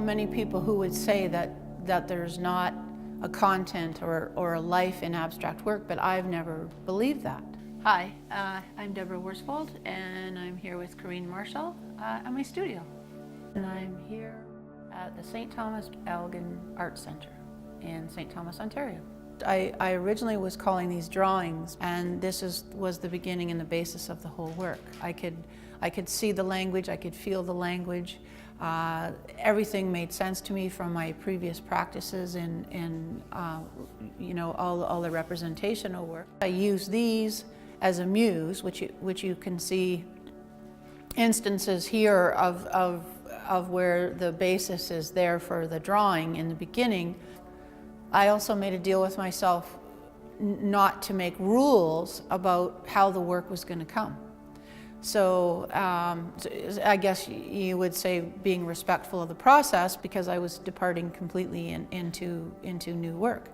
many people who would say that there's not a content or a life in abstract work, but I've never believed that. Hi, I'm Deborah Worsfold, and I'm here with Corinne Marshall at my studio. And I'm here at the St. Thomas Elgin Art Centre in St. Thomas, Ontario. I originally was calling these drawings, and this was the beginning and the basis of the whole work. I could see the language, I could feel the language. Everything made sense to me from my previous practices in all the representational work. I use these as a muse, which you can see instances here of where the basis is there for the drawing in the beginning. I also made a deal with myself not to make rules about how the work was going to come. So I guess you would say being respectful of the process, because I was departing completely into new work.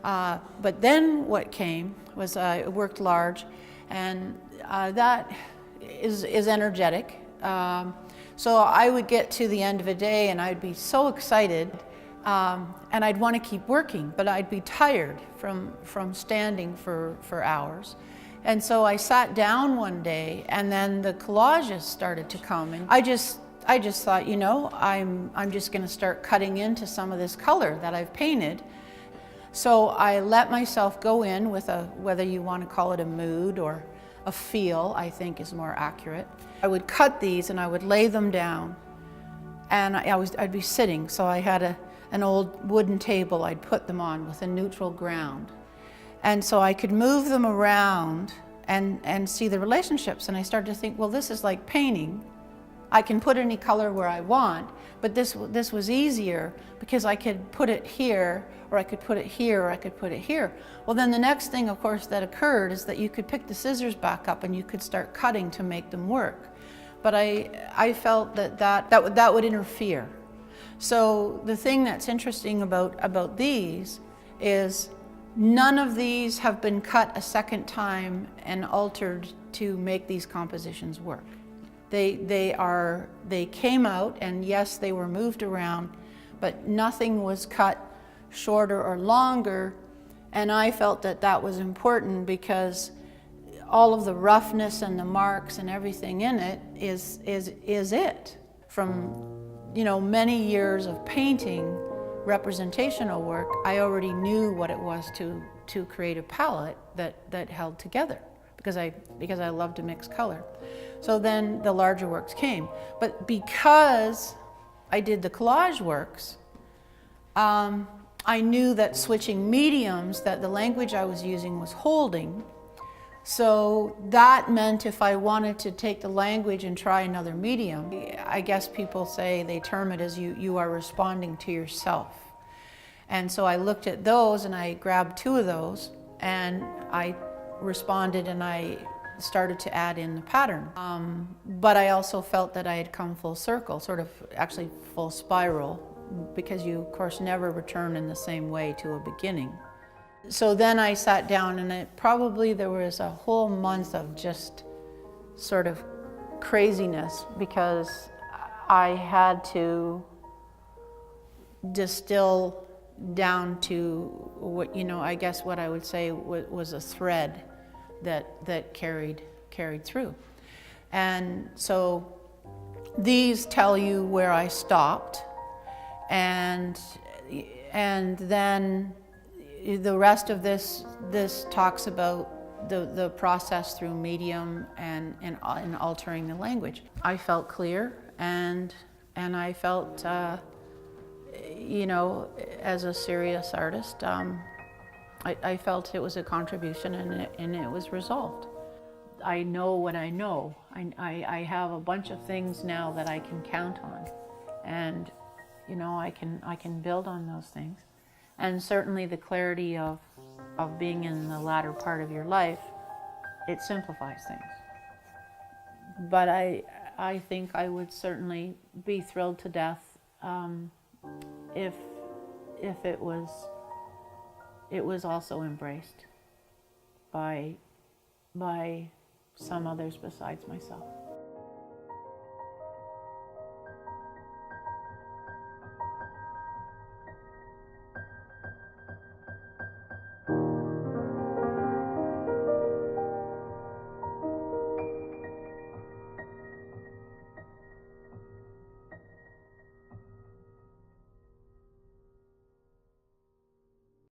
But then what came was I worked large, and that is energetic. So I would get to the end of a day and I'd be so excited, and I'd want to keep working, but I'd be tired from standing for hours. And so I sat down one day, and then the collages started to come, and I just thought, I'm just going to start cutting into some of this color that I've painted. So I let myself go in with whether you want to call it a mood or a feel, I think is more accurate. I would cut these and I would lay them down, and I'd be sitting. So I had an old wooden table I'd put them on with a neutral ground. And so I could move them around and see the relationships. And I started to think, well, this is like painting. I can put any color where I want, but this was easier because I could put it here, or I could put it here, or I could put it here. Well, then the next thing, of course, that occurred is that you could pick the scissors back up and you could start cutting to make them work. But I felt that would interfere. So the thing that's interesting about these is none of these have been cut a second time and altered to make these compositions work. They came out, and yes, they were moved around, but nothing was cut shorter or longer. And I felt that was important because all of the roughness and the marks and everything in it is it. From many years of painting representational work, I already knew what it was to create a palette that held together, because I love to mix color. So then the larger works came. But because I did the collage works, I knew that switching mediums, that the language I was using was holding. So that meant if I wanted to take the language and try another medium, I guess people say, they term it as you are responding to yourself. And so I looked at those and I grabbed two of those and I responded and I started to add in the pattern. But I also felt that I had come full circle, sort of actually full spiral, because you of course never return in the same way to a beginning. So then I sat down, and there was a whole month of just sort of craziness, because I had to distill down to what, I guess what I would say was a thread that carried through. And so these tell you where I stopped, and then the rest of this talks about the process through medium and altering the language. I felt clear, and I felt, as a serious artist, I felt it was a contribution, and it was resolved. I know what I know. I have a bunch of things now that I can count on, and I can build on those things. And certainly the clarity of being in the latter part of your life, it simplifies things. But I think I would certainly be thrilled to death if it was also embraced by some others besides myself.